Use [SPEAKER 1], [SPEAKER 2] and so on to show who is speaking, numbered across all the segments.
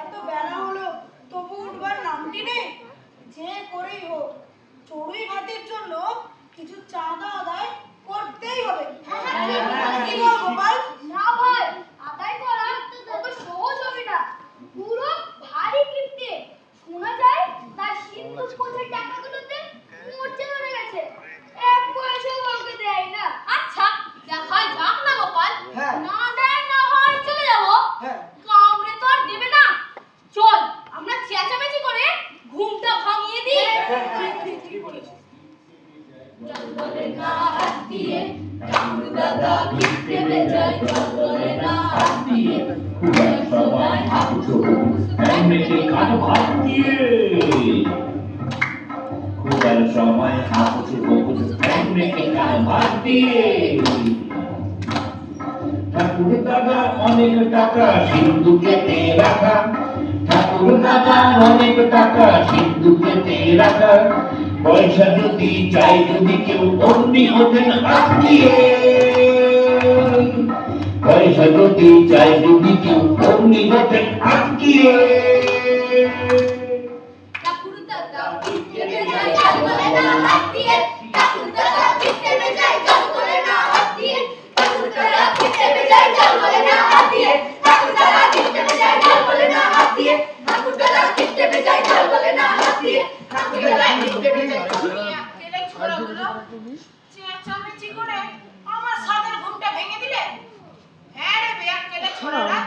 [SPEAKER 1] এত বেলা হলো তবু উঠবার নামটি নেই। যে করেই হোক চড়ুই ভাতির জন্য কিছু চাঁদা আদায় করতেই হবে। কি বল গোপাল?
[SPEAKER 2] না ভাই, আদায় করা অত সহজ হবে না, পুরো ভারী কিপ্টে। শোনা যায় তার সিন্ধুক কোচের টাকাগুলোতে মরচে ধরে গেছে, এক পয়সাও কাউকে দেয় না। আচ্ছা দেখা যাক না গোপাল, না দেয় না হয় চলে যাবো, কাউরে তো আর দেবে না। চল আমরা চেঁচামেচি করে ঘুমটা ভাঙিয়ে দিই। চলে না হাত দিয়ে ঠাকুর দাদা কিপ্টে বেজায়, চলে না হাত দিয়ে সবাই হাবুডুবু এমনিতে কাজ ভাত দিয়ে, খুদার সময় হাবুডুবু এমনিতে কাজ ভাত দিয়ে। ঠাকুর দাদা অনেক টাকা সিন্ধুকেতে রাখা, ঠাকুর দাদা অনেক টাকা সিন্ধুকেতে রাখা, পয়সা যদি চাই যদি কেউ অমনি ওঠেন হাত দিয়ে, পয়সা যদি চাই যদি কেউ অমনি ওঠেন হাত দিয়ে। ঠাকুর দাদা কিপ্টে বেজায় চলে না হাত দিয়ে, ঠাকুর দাদা কিপ্টে বেজায় চলে না হাত দিয়ে, ঠাকুর দাদা কিপ্টে বেজায় চলে না হাত দিয়ে, ঠাকুর দাদা কিপ্টে বেজায় চলে না হাত দিয়ে, ঠাকুর দাদা কিপ্টে বেজায় চলে না হাত দিয়ে, ঠাকুর দাদা কিপ্টে বেজায়
[SPEAKER 1] কেলে ছোড়াগুলো চেঁচামেচি করে আমার সাদের ঘুমটা ভেঙে দিলে। হ্যাঁ রে বেয়া কেলে ছোড়ারা,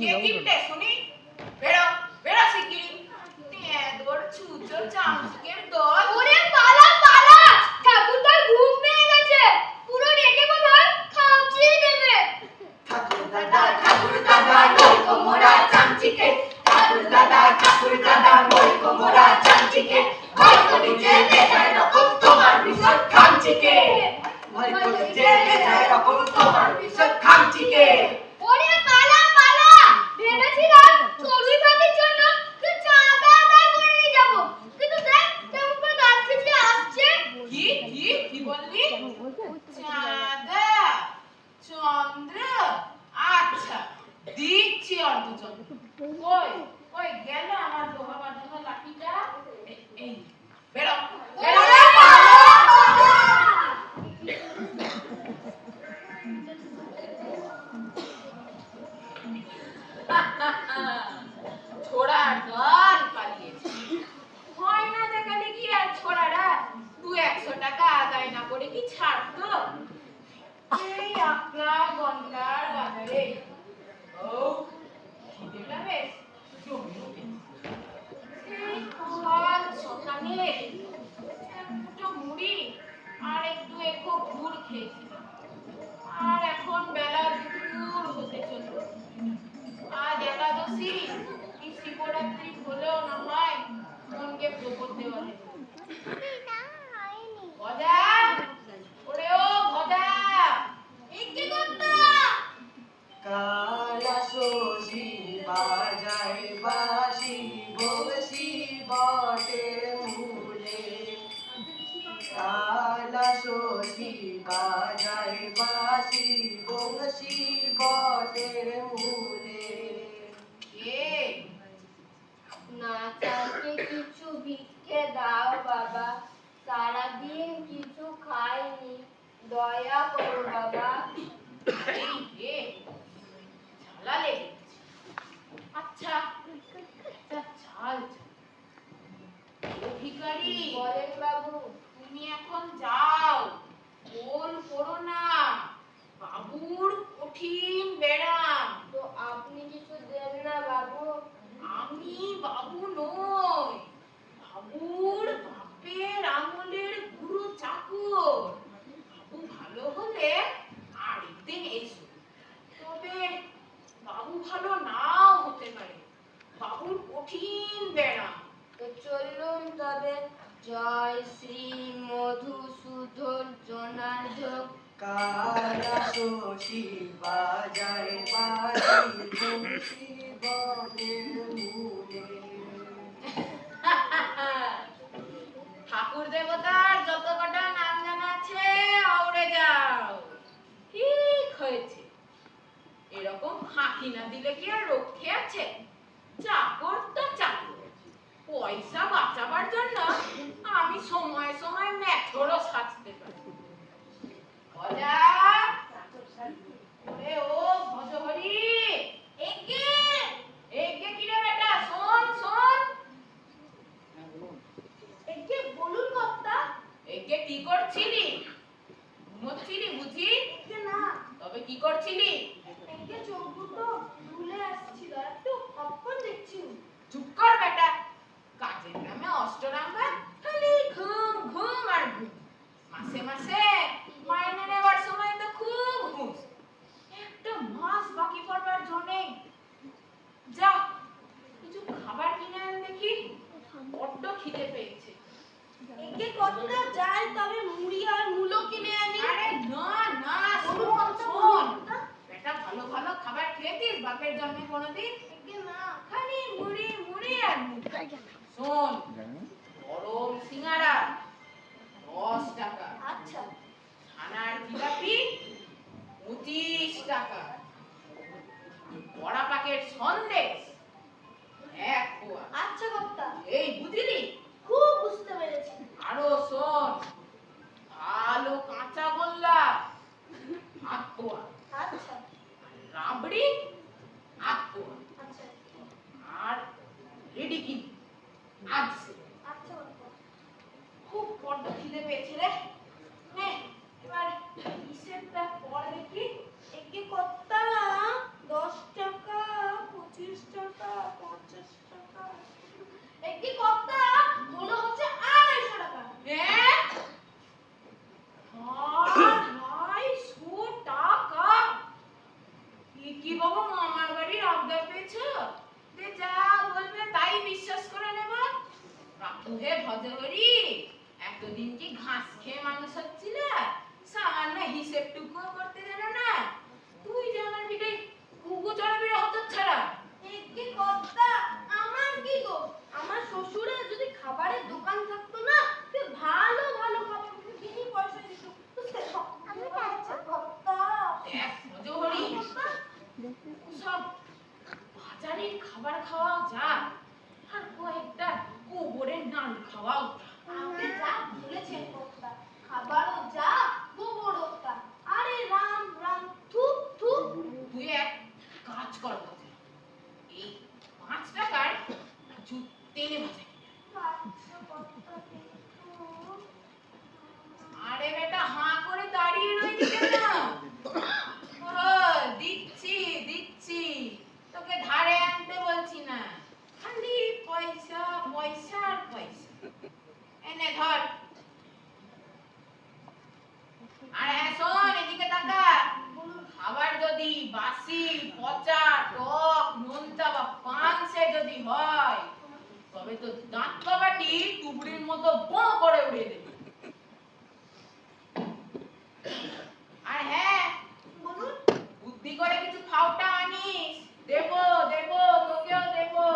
[SPEAKER 1] কে কিপ্টে শুনি? বেরো বেরো শিগগিরি। দৌড় ছুচো চামচিকের দল।
[SPEAKER 2] ওরে পালা পালা, ঠাকুরদার ঘুম পেয়ে গেছে, পুরো রেগে বোধহয় খামচিয়ে দেবে।
[SPEAKER 3] ঠাকুর দাদা নই কোমরা চামচিকে, ঠাকুর দাদা নই কোমরা চামচিকে, ভয় করি যে বেজায় রকম তোমার বিশদ খামচিকে, ভয় করি যে বেজায় রকম তোমার বিশদ খামচিকে।
[SPEAKER 2] ওরে পালা পালা, ভেবেছিলাম চড়ুই ভাতির জন্য তুই চাঁদা আদায় করে নিয়ে যাবো, কিন্তু দেখ কেমন করে দাঁত খিচিয়ে আসছে।
[SPEAKER 1] কি বললি? চাঁদা চন্দ্র, আচ্ছা দিচ্ছি অর্ধচন্দ্র। ওই ওই গেল আমার লোহা বাঁধানো লাঠিটা। এই বেরো বেরো। ছোড়া দল পালিয়েছে, হয় না দেখালে কি আর ছোড়ারা 200 টাকা আদায় না করে কি ছাড়তো? এই আকলা গন্ডার বাজারে ও খিদেটা বেশ জমে উঠেছে। এই সকাল সকালে এক মুঠো মুড়ি আর একটু একটু গুড় খেয়েছিলাম, আর এখন বেলা দুপুর হতে চলল। আজ একাদশী, কি শিবরাত্রি হলেও না হয় মনকে প্রবোধ দেওয়া হয়। ভজা, ওরে ও ভজা,
[SPEAKER 2] একে কর্তা।
[SPEAKER 3] কালা শশী বাজায় বাঁশি বংশী বটের মূলে, কালা শশী বাজায় বাঁশি বংশী বটের মূলে।
[SPEAKER 1] কে?
[SPEAKER 2] নাচাকে কিছু ভিক্ষে দাও বাবা, সারাদিন কিছু খাইনি, দয়া করো বাবা।
[SPEAKER 1] এই রে, ঝালা লেগেছে। আচ্ছা একটা ঝাল ও ভিখারি,
[SPEAKER 2] বলেন বাবু।
[SPEAKER 1] তুমি এখন যাও, গোল করো না, বাবুর কঠিন ব্যায়াম।
[SPEAKER 2] তো আপনি কিছু দেন না বাবু?
[SPEAKER 1] আমি বাবু নই, বাবুর বাপের আমলের গুরু চাকর। বাবু ভালো হলে আরেকদিন এসো, তবে বাবু ভালো নাও হতে পারে, বাবুর কঠিন ব্যায়াম।
[SPEAKER 2] তো চলুন তবে। জয় শ্রী মধুসূদন জনার্দন।
[SPEAKER 3] কালা শশী বাজায় বাঁশি বংশী বটের মূলে।
[SPEAKER 1] ঠাকুর দেবতার যত কটা নাম জানা আছে আউড়ে যাও। ঠিক হয়েছে, এরকম ফাঁকি না দিলে কি আর রক্ষে আছে? যা করছিলি? ঘুমোচ্ছিলি বুঝি?
[SPEAKER 2] একে না,
[SPEAKER 1] তবে কি করছিলি?
[SPEAKER 2] একে চোখ দুটো ভুলে আসছিল, একটু অপন দেখছি।
[SPEAKER 1] চুপ কর বেটা। কাজের নামে অষ্টরাঙ্গা, খালি ঘুম ঘুম আর ঘুম। মাসে মাসে মাইনে নেবার সময় তো খুব ঘুষ। একটা মাস বাকি পড়বার জন্যে। যা কিছু খাবার কিনে আন দেখি, বড্ড খিদে পেয়েছে।
[SPEAKER 2] একে কতটা যায় তবে মুড়ি আর মুলো কিনে আনি।
[SPEAKER 1] আরে না না,
[SPEAKER 2] বলুন
[SPEAKER 1] শোন
[SPEAKER 2] কতটা
[SPEAKER 1] শোন।
[SPEAKER 2] বলুন।
[SPEAKER 1] বেটা ভালো ভালো খাবার খেয়েছিস বাপের জন্মে কোনোদিন?
[SPEAKER 2] একে না,
[SPEAKER 1] খালি মুড়ি মুড়ি আর মুড়ি। শোন, গরম সিঙ্গারা 10 টাকা,
[SPEAKER 2] আচ্ছা
[SPEAKER 1] ছানার জিলাপি 25 টাকা, বড়া পাকের সন্দেশ 1 পোয়া।
[SPEAKER 2] আচ্ছা কর্তা,
[SPEAKER 1] এই বুঝলি?
[SPEAKER 2] খুব বুঝতে পেরেছি।
[SPEAKER 1] আরো শোন, ভালো কাঁচা গোল্লা 8 পোয়া,
[SPEAKER 2] আচ্ছা
[SPEAKER 1] রাবড়ি 8 পোয়া,
[SPEAKER 2] আচ্ছা
[SPEAKER 1] আর রেডি কি আছে।
[SPEAKER 2] আচ্ছা কর্তা।
[SPEAKER 1] খুব বড্ড খিদে পেয়েছে রে। নে এবার হিসেবটা পড় দেখি।
[SPEAKER 2] একে কর্তা 10 টাকা, 25 টাকা, 50 টাকা। একে কর্তা হলো হচ্ছে 250 টাকা।
[SPEAKER 1] হ্যাঁ 250 টাকা? কি বাবা মামার বাড়ির আবদার পেয়েছো? যে যা বলবে তাই বিশ্বাস করে নেব? রাখু হে ভজহরি, এতদিন কি ঘাস খেয়ে মানুষ হচ্ছিল? সামান্য হিসেবটুকুও করতে জানো না? তুই যে আমার ভিটে ঘুঘু চড়াবি হত ছাড়া।
[SPEAKER 2] একে কর্তা আমার কি গো, আমার শ্বশুরের যদি খাবারের দোকান থাকতো না, সে ভালো ভালো খাবার কিনে পয়সা দিত। তো সে আমি আচ্ছা কর্তা।
[SPEAKER 1] দেখ ভজহরি, সব বাজারের খাবার খাওয়াও যা, আর কয়েকটা গোবরের নান খাওয়াও যা।
[SPEAKER 2] আপনি যা বলেছেন কর্তা, খাবারও যা, গোবরও তা। আরে রাম রাম, থু থু।
[SPEAKER 1] তুই এক কাজ কর বোঝে, এই 5 টাকার কিছু তেলে ভাজা কিনে আন।
[SPEAKER 2] আচ্ছা কর্তা, কিন্তু
[SPEAKER 1] আরে বেটা হাঁ করে দাঁড়িয়ে রইলি কেন? ও দিচ্ছি দিচ্ছি, তোকে ধারে আনতে বলছি না। খালি পয়সা পয়সা আর পয়সা। এনে ধর। আর হ্যাঁ শোন, এদিকে তাকা। খাবার যদি বাসি পচা টক নোনতা বা পানসে যদি হয়, তবে তো দাঁত কবাটি টুবড়ির মতো বঁ করে উড়িয়ে দেবে। আর হ্যাঁ
[SPEAKER 2] বলুন।
[SPEAKER 1] বুদ্ধি করে কিছু খাওটা আনিস, দেবো দেবো, তোকেও দেবো।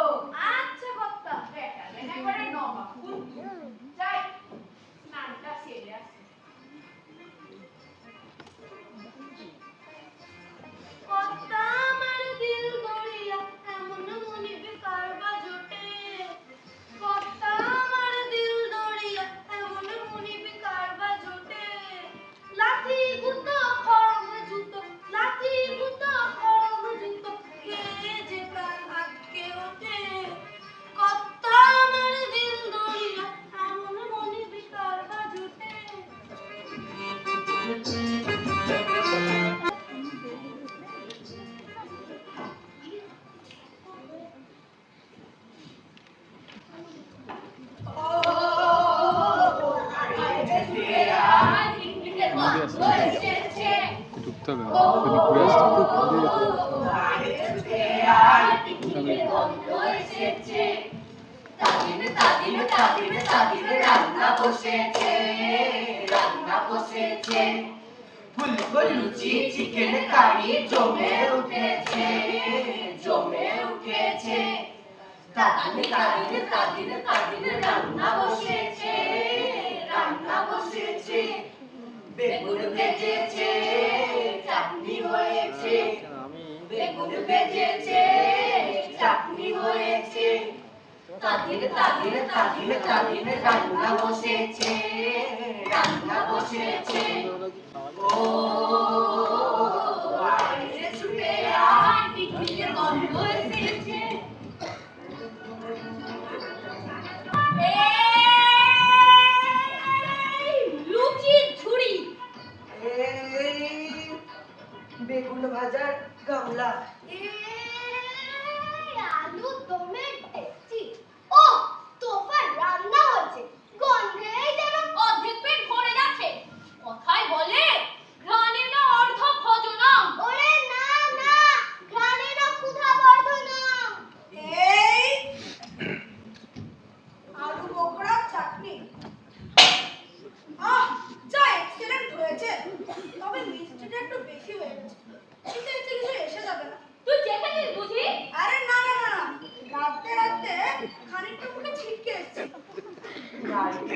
[SPEAKER 2] আচ্ছা কর্তা।
[SPEAKER 1] বেটা লেনে করে নবা কুদ্দু। যাই স্নানটা সেরে আসি।
[SPEAKER 2] কর্তা আমার দিল দরিয়া, এমন মনিবে কারবা জোটে। কর্তা আমার দিল দরিয়া, এমন মনিবে কারবা জোটে। লাঠি গুতো খড়ম জুতো, লাঠি গুতো খড়ম জুতো, কে যে কার আটকে ওঠে। কর্তা আমার দিল দরিয়া, এমন মনিবে কারবা জোটে।
[SPEAKER 4] ঢুকতে হবে না, তুমি ঘুরে আসতে
[SPEAKER 3] রান্না বসেছে, রান্না বসেছে। ফুলকো লুচি চিকেন কারি জমে উঠেছে, জমে উঠেছে। তাদিনে তাদিনে তাদিনে তাদিনে রান্না বসেছে, রান্না বসেছে। বেগুন ভেজেছে, চাটনি হয়েছে। বেগুন ভেজেছে, চাটনি হয়েছে। তাদিনে তাদিনে তাদিনে তাদিনে রান্না বসেছে, রান্না বসেছে। ও আরে ছুটে আয়, পিকনিকের গন্ধ এসেছে।
[SPEAKER 2] লুচি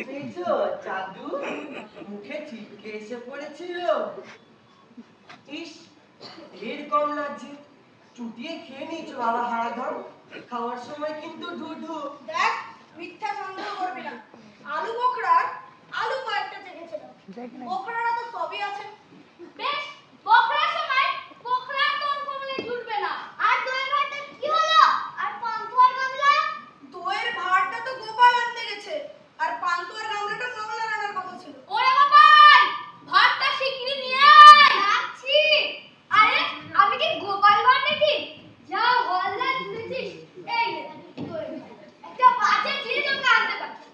[SPEAKER 5] পেয়েছো জাদু? মুখে ছিটকে এসে পড়েছিল। ইস, এর কম লাগছে। চুটিয়ে খেয়ে নিয়েছো বাবা হারাধন। খাওয়ার সময় কিন্তু ঢুঢু।
[SPEAKER 2] দেখ, মিথ্যা সন্দেহ করবি না। আলু বোখরার আলু কয়েকটা চেখেছিল। বোখরারা তো সবই আছে। বেশ, বোখরার সময় বোখরা তোর কমলে জুটবে না। আর দইয়ের ভাতটা কি হলো? আর পান্তুয়ার গামলা? দইয়ের ভাতটা তো গোপাল আনতে গেছে। আর পান্তুয়ার গামলাটা মঙ্গলা রান্নার কথা ছিল। ওরে গোপাল, ভাতটা শিগগিরই নিয়ে আয়। যাচ্ছি। আরে, আমি কি গোপাল ভাত নাকি? যা হলদা জুড়েছিস। এই নে, দইয়ের ভাত। একটা বাজে জিনিস আমাকে আনতে পারছিস।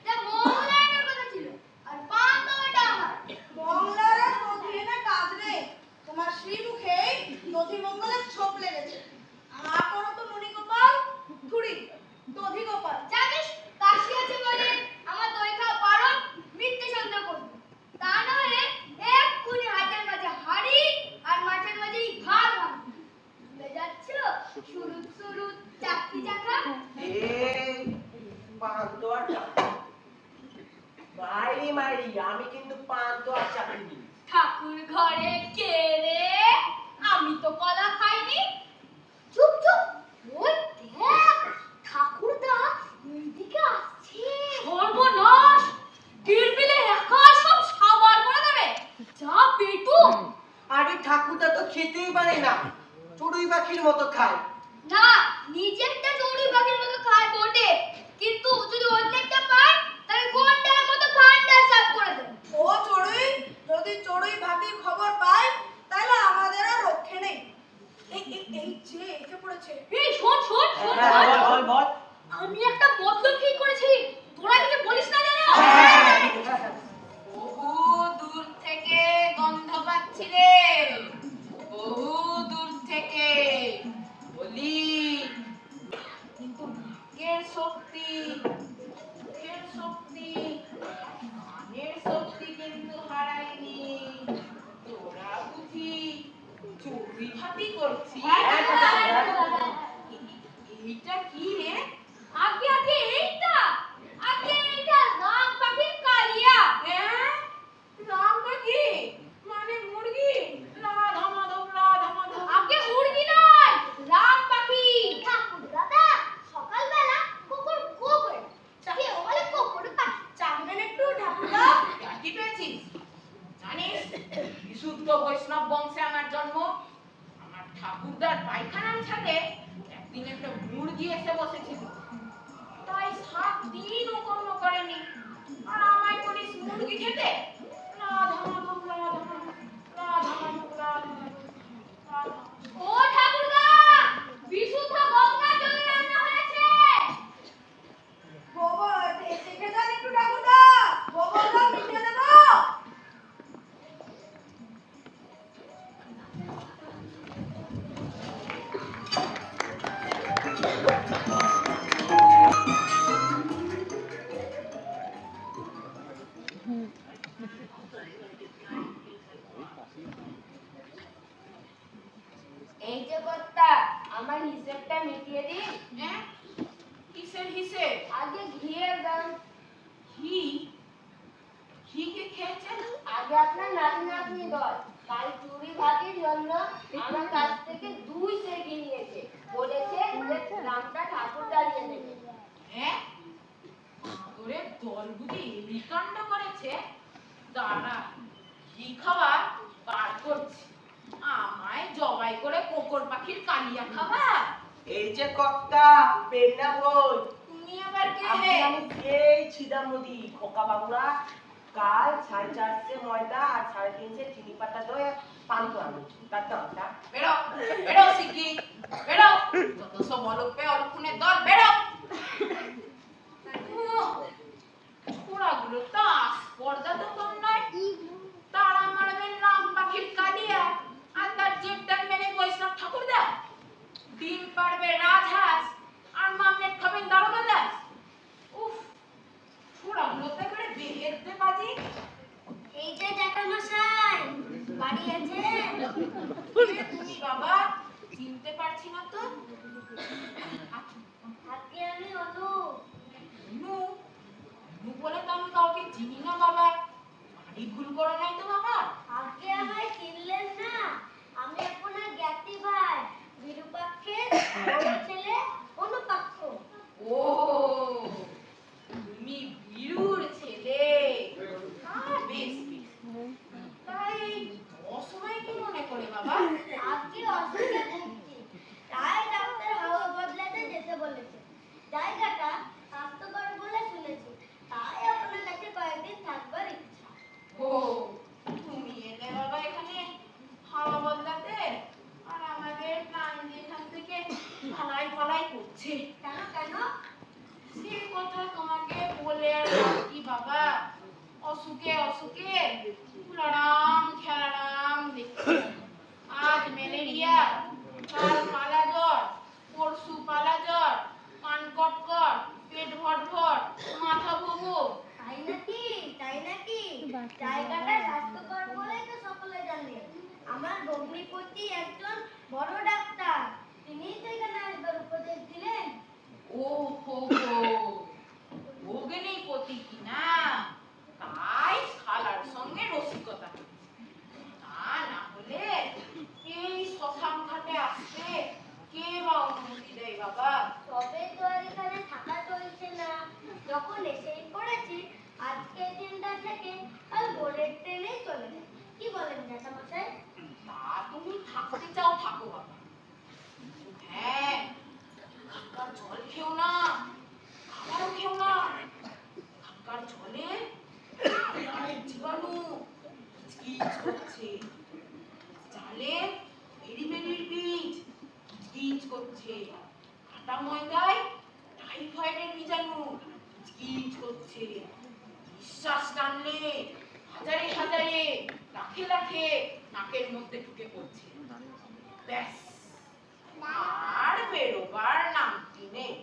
[SPEAKER 2] যে মঙ্গলা রান্নার কথা ছিল। আর পান্তুয়াটা আমার। মঙ্গলারা দধি এনে কাজ নেই। তোমার শ্রীমুখেই দধি মঙ্গলের ছোপ লেগেছে। আ করো তো ননি গোপাল, থুড়ি দধি গোপাল। জানিস, কাশি আছে বলে আমার দই খাওয়া বারণ। মিথ্যে সন্দেহ করবি। তা না হলে এক্ষুনি হাতের মাঝে হাঁড়ি আর মাঠের মাঝে ঘাড় ভাঙবি। ভুলে যাচ্ছ সুরুত সুরুত চাকরি চাকা?
[SPEAKER 5] এই পান্তোয়াটা মাইরি মাইরি, আমি কিন্তু পান্তোয়ার চাকরি দিই।
[SPEAKER 2] ঠাকুর ঘরে কে রে? আমি তো কলা খাইনি। চুপ চুপ, ওই দেখ, ঠাকুরদা এইদিকে আসছে। সর্বনাশ, টিরবিলে একা সব সাবার করে দেবে। যা পেটু।
[SPEAKER 5] আরে ঠাকুরটা তো খেতেই পারে না, চড়ুই পাখির মতো খায়।
[SPEAKER 2] না, নিজেরটা চড়ুই পাখির মতো খায় বটে, কিন্তু যদি অন্যেরটা পায় তাহলে গোয়ালটার মতো ভান্ডার সাফ করে দেবে। ও চড়ুই, যদি চড়ুই ভাতির খবর পায় তাহলে আমাদের আর রক্ষে নেই। এই যে এসে পড়েছে। এই শোন শোন শোন,
[SPEAKER 5] বল বল।
[SPEAKER 2] আমি একটা মতলব ঠিক করেছি, তোরা কিছু বলিস না যেন।
[SPEAKER 1] বহু দূর থেকে গন্ধ পাচ্ছি রে, বহু দূর থেকে। বলি, কিন্তু ভাগ্যের শক্তি, মুখের শক্তি, কানের শক্তি কিন্তু হারাইনি। তোরা বুঝি চড়ুই ভাতি করছিস? এইটা কি রে?
[SPEAKER 2] আগে আগে এইটা, আগে এইটা রাম পাখির কালিয়া।
[SPEAKER 1] হ্যাঁ, রাম পাখি মানে মুরগি? রাধা মাধব রাধা মাধব।
[SPEAKER 2] আগে মুরগি নয়, রাম পাখি। ঠাকুর দাদা, সকালবেলা কুকুর কো করে। কে বলে কুকুর পাখি? চাকবেন একটু ঠাকুরদা?
[SPEAKER 1] কি পেয়েছিস? জানিস, বিশুদ্ধ বৈষ্ণব বংশে আমার জন্ম। আমার ঠাকুরদার পায়খানার ছাদে একদিন একটা মুরগি এসে বসেছিল। তাই 7 দিন ও কর্ম করেনি। আর আমায় বলিস মুরগি খেতে? রাধা মাধব রাধা মাধব রাধা মাধব রাধা মাধব রাধা।
[SPEAKER 2] ও ঠাকুরদা, বিশুদ্ধ গঙ্গা জলে রান্না হয়েছে। গোবর দেখে যান একটু ঠাকুরদা, গোবরটা মিশিয়ে দেব। এই যে কর্তা, আমার হিসেবটা মিটিয়ে দিন।
[SPEAKER 1] হ্যাঁ, কিসের হিসেব?
[SPEAKER 2] আগে ঘিয়ের দাম।
[SPEAKER 1] ঘি? ঘি কে খেয়েছেন?
[SPEAKER 2] আগে আপনার নাতি নাতনি দল কাল চুরি ভাতির জন্য আমার কাছ থেকে 2 সের ঘি নিয়েছে। বলেছে যে দামটা ঠাকুর দাঁড়িয়ে দেবে।
[SPEAKER 1] হ্যাঁ, ওরে দল বুঝি এই কাণ্ড করেছে। দাঁড়া, ঘি খাওয়া বার করছি। আমায় জবাই করে কোকর পাখির কালিয়া খাবা?
[SPEAKER 5] এই যে কর্তা, পেন্না বই।
[SPEAKER 1] তুমি আবার কে?
[SPEAKER 5] আমি সেই ছিদামুদি খোকা বাবুরা। কাল 450 ময়দা আর 350 চিনি পাতা দই আর পান্তুয়া আনছি। তার দামটা
[SPEAKER 1] বেরো, বেরো শিগগিরি, বেরো। যত সব অলক্ষে অলক্ষণের দল, বেরো। ওরাগুলো তো আস্পর্ধা তো কম নয়। তারা মারবেন রাম পাখির কালিয়া, আর তার জেবটা মেনে বৈষ্ণব ঠাকুরদা। ডিম পারবে রাজহাঁস, আর মামলেট খাবেন দারোগা দাস। উফ, ওরাগুলো তো একেবারে বেহেদ্দে বাজি।
[SPEAKER 2] এই যে জ্যাঠামশাই, বাড়ি আছেন?
[SPEAKER 1] কে তুমি বাবা? চিনতে পারছি না তো।
[SPEAKER 2] হাত জায়গাটা স্বাস্থ্যকর বলে শুনেছি, তাই আপনার কাছে কয়েকদিন থাকবার ইচ্ছা।
[SPEAKER 1] ও তুমি এলে বাবা এখানে হাওয়া বদলাতে, আর আমাদের প্রাণ যে এখান থেকে পালাই পালাই করছে।
[SPEAKER 2] কেন কেন?
[SPEAKER 1] সে কথা তোমাকে বলে আর কি বাবা, অসুখে অসুখে লড়াম খেলারাম দেখছি। আজ ম্যালেরিয়া, কাল পালা জ্বর, পরশু পালা জ্বর, কান কটকট, পেট ভটভট, মাথা ভুবু।
[SPEAKER 2] তাই নাকি? তাই নাকি? জায়গাটা স্বাস্থ্যকর বলেই তো সকলে জানে। আমার ভগ্নিপতি একজন বড় ডাক্তার, তিনিই তো এখানে আসবার উপদেশ দিলেন।
[SPEAKER 1] ও হো হো, ভগ্নিপতি কিনা, তাই খালার সঙ্গে রসিকতা। তা না হলে এই শ্মশান ঘাটে আসতে কে বা অনুমতি দেয় বাবা?
[SPEAKER 2] তবে তো আর এখানে থাকা চলছে না। যখন এসেই পড়েছি, আজকের দিনটা থেকে আর ভোরের ট্রেনেই চলে যায়। কি বলেন জ্যাঠামশাই?
[SPEAKER 1] তা তুমি থাকতে চাও থাকো বাবা। হ্যাঁ, খাক্কার জল খেও না, খাবারও খেও না। খাক্কার জলে জীবাণু কিচকিচ করছে, চালে মেরিমেরির বীজ কিচকিচ করছে, আটা ময়দায় টাইফয়েডের বীজাণু কিচকিচ করছে। নিঃশ্বাস টানলে হাজারে হাজারে লাখে লাখে নাকের মধ্যে ঢুকে পড়ছে। ব্যাস, আর বেরোবার নামটি নেই।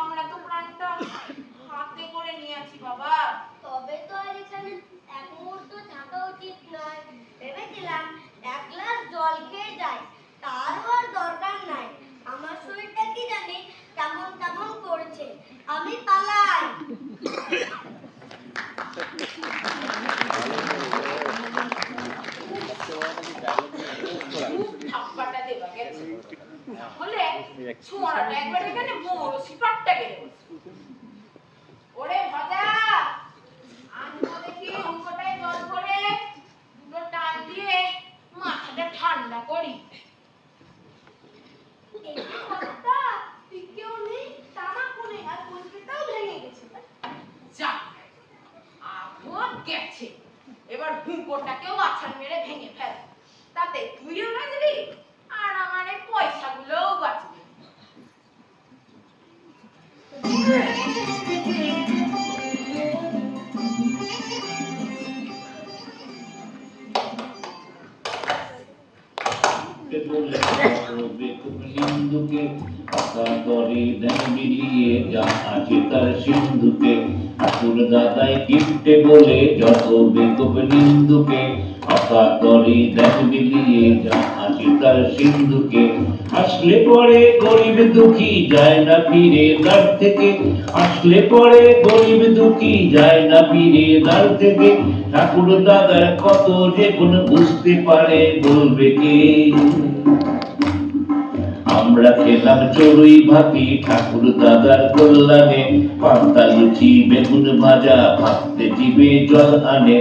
[SPEAKER 1] আমরা তো প্রাণটা হাতে করে নিয়ে আছি বাবা।
[SPEAKER 2] তবে তো আর এখানে এক মুহূর্ত থাকা উচিত নয়। ভেবেছিলাম এক গ্লাস জল খেয়ে যাই, তারও আর দরকার নাই। আমার শরীরটা কি জানি কেমন কেমন করছে, আমি পালাই।
[SPEAKER 1] থাপ্পাটা দেবা গেছে, তাহলে ছোঁড়াটা একবার এখানে মৌরসি পাট্টা গেলে বসে। ওরে ভাজা, আনবো দেখি অঙ্কটায় জল করে দুটো টান দিয়ে মাথাটা ঠান্ডা করি।
[SPEAKER 2] এই যে কথা, কেউ নেই, তামাকও নেই, আর কলকাতাও ভেঙে গেছে।
[SPEAKER 1] যাক, আগুন গেছে, এবার হুঁকোটাকেও আছাড় মেরে ভেঙে ফেল। তাতে তুইও বাঁচবি আর আমার এই পয়সাগুলোও বাঁচবে।
[SPEAKER 6] হিন্দুকে করে দেন মিলিয়ে যা আছে তার সিন্ধুকে, ঠাকুর দাদাই গিফটে বলে যত বেকুব নিন্দুকে আশা করে দেন মিলিয়ে যা আছে তার সিন্ধুকে। আসলে পরে গরিব দুঃখী যায় না ফিরে দ্বার থেকে, আসলে পরে গরিব দুঃখী যায় না ফিরে দ্বার থেকে। ঠাকুর দাদার কত যে গুণ বুঝতে পারে বলবে কে। আমরা খেলাম চড়ুই ভাতি ঠাকুর দাদার কল্যাণে, পান্তা লুচি বেগুন ভাজা ভাবতে জিভে জল আনে।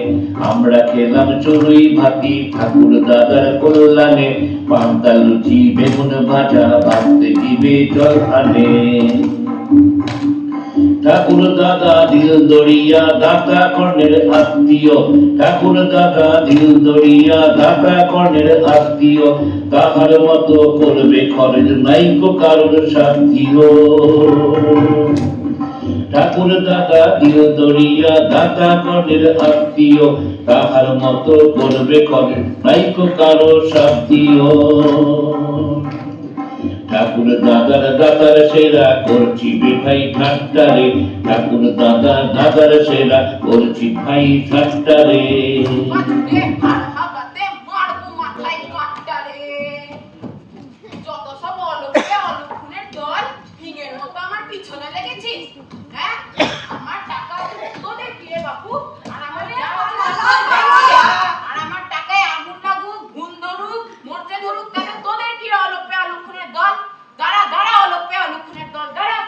[SPEAKER 6] আমরা খেলাম চড়ুই ভাতি ঠাকুর দাদার কল্যাণে, পান্তা লুচি বেগুন ভাজা ভাবতে জিভে জল আনে। ঠাকুর দাদা দিল দড়িয়া দাতা কর্ণের আত্মীয়, ঠাকুর দাদা দিল দড়িয়া দাতা কর্ণের আত্মীয়। তাহার মতো করবে খরচ নাইকো কারোর সাথীও। ঠাকুর দাদা দিল দড়িয়া দাতা কর্ণের আত্মীয়, তাহার মতো করবে খরচ নাইকো কারো সাথীও। ঠাকুর দাদার দাদার সেরা করছি ভাই ঠাট্টারে, ঠাকুর দাদা দাদার সেরা করছি ভাই ঠাট্টারে।
[SPEAKER 1] বাজুরে আর হাবাতে মারবো মাথায় কাটটা রে। যত সব অলক্ষে অলক্ষণের দল, হিঙের মতো আমার পিছনে লেগেছিস। হ্যাঁ, আমার টাকা তোদের কি রে বাপু? আর আমার আর আমার টাকায় আগুন লাগুক, ঘুম ধরুক, মরতে ধরুক, তাহলে তোদের কি রে অলক্ষে অলক্ষণের দল? দাঁড়া দাঁড়া অলক্ষে অলক্ষণের দল দাঁড়া।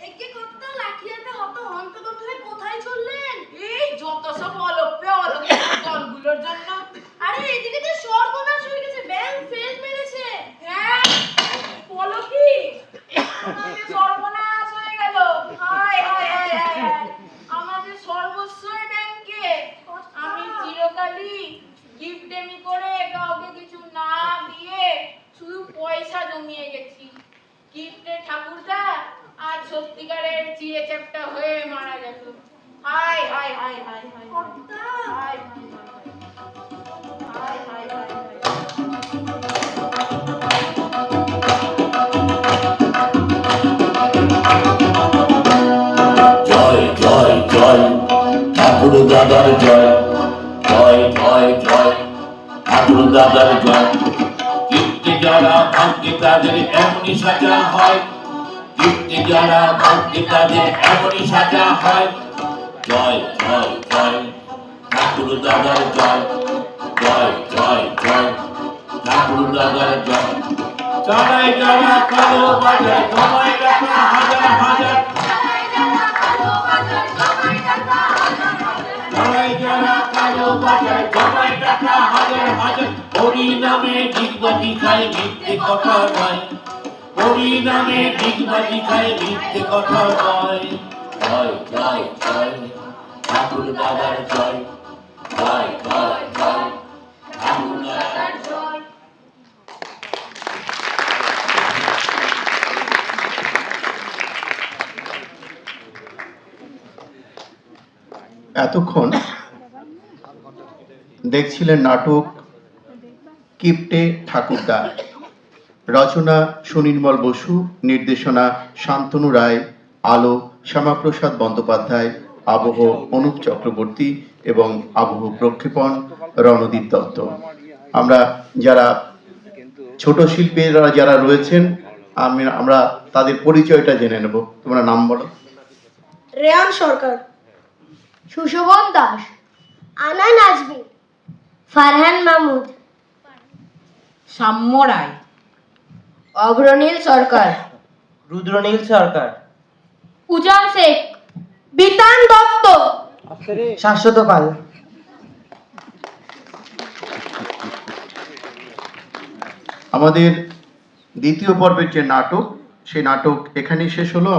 [SPEAKER 2] একে করতে লাঠিয়াতে হত অন্তত তুলে কোথায় চললেন?
[SPEAKER 1] এই যত সব অলক্ষে অলক্ষণের দলগুলোর জন্য।
[SPEAKER 2] আরে এদিকে তো সর্বনাশ হয়ে গেছে, ব্যাংক ফেল মেরেছে।
[SPEAKER 1] হ্যাঁ, বলো কি? সর্বনাশ হয়ে গেল। সত্যিকারের চিড়ে চ্যাপ্টা হয়ে মারা গেল। হায় হায় হায় হায় হায় হায় হায় হায় হায় হায়
[SPEAKER 6] জয় জয় জয় ঠাকুর দাদার জয়, জয় জয় জয় ঠাকুর দাদার জয়। কীর্তি যারা ভাগ্যে তাদের এমনই সাজা হয়, কীর্তি যারা ভাগ্যে তাদের এমনই সাজা হয়। জয় জয় জয় ঠাকুর দাদার জয়, জয় জয় জয় ঠাকুর দাদার জয়। চালাই যারা কালো বাজার জমায় রাখা হাজার হাজার, চালাই যারা কালো বাজার জমায় রাখা হাজার হাজার। হরি নামে ডিগবাজি খায় মিথ্যে কথা নয়, হরি নামে ডিগবাজি খায় মিথ্যে কথা নয়। জয় জয় জয় ঠাকুর দাদার জয়, জয় জয় জয় ঠাকুর দাদার জয়।
[SPEAKER 7] এতক্ষণ দেখছিলেন নাটক কিপ্টে ঠাকুরদা, রচনা সুনির্মল বসু, নির্দেশনা শান্তনু রায়, আলো শ্যামাপ্রসাদ বন্দ্যোপাধ্যায়, আবহ অনুপ চক্রবর্তী এবং আবহ প্রক্ষেপণ রণদীপ দত্ত। আমরা যারা ছোট শিল্পীরা যারা রয়েছেন আমরা তাদের পরিচয়টা জেনে নেব। তোমরা নাম বলো।
[SPEAKER 2] রেয়ান সরকার, সুশোভন দাস, আনান আজমি, ফারহান মাহমুদ,
[SPEAKER 8] সাম্য রায়,
[SPEAKER 2] অগ্রনীল সরকার,
[SPEAKER 5] রুদ্রনীল সরকার,
[SPEAKER 2] উজান শেখ, বিতান দত্ত,
[SPEAKER 5] শাশ্বত পাল।
[SPEAKER 7] আমাদের দ্বিতীয় পর্বের যে নাটক, সেই নাটক এখানেই শেষ হলো।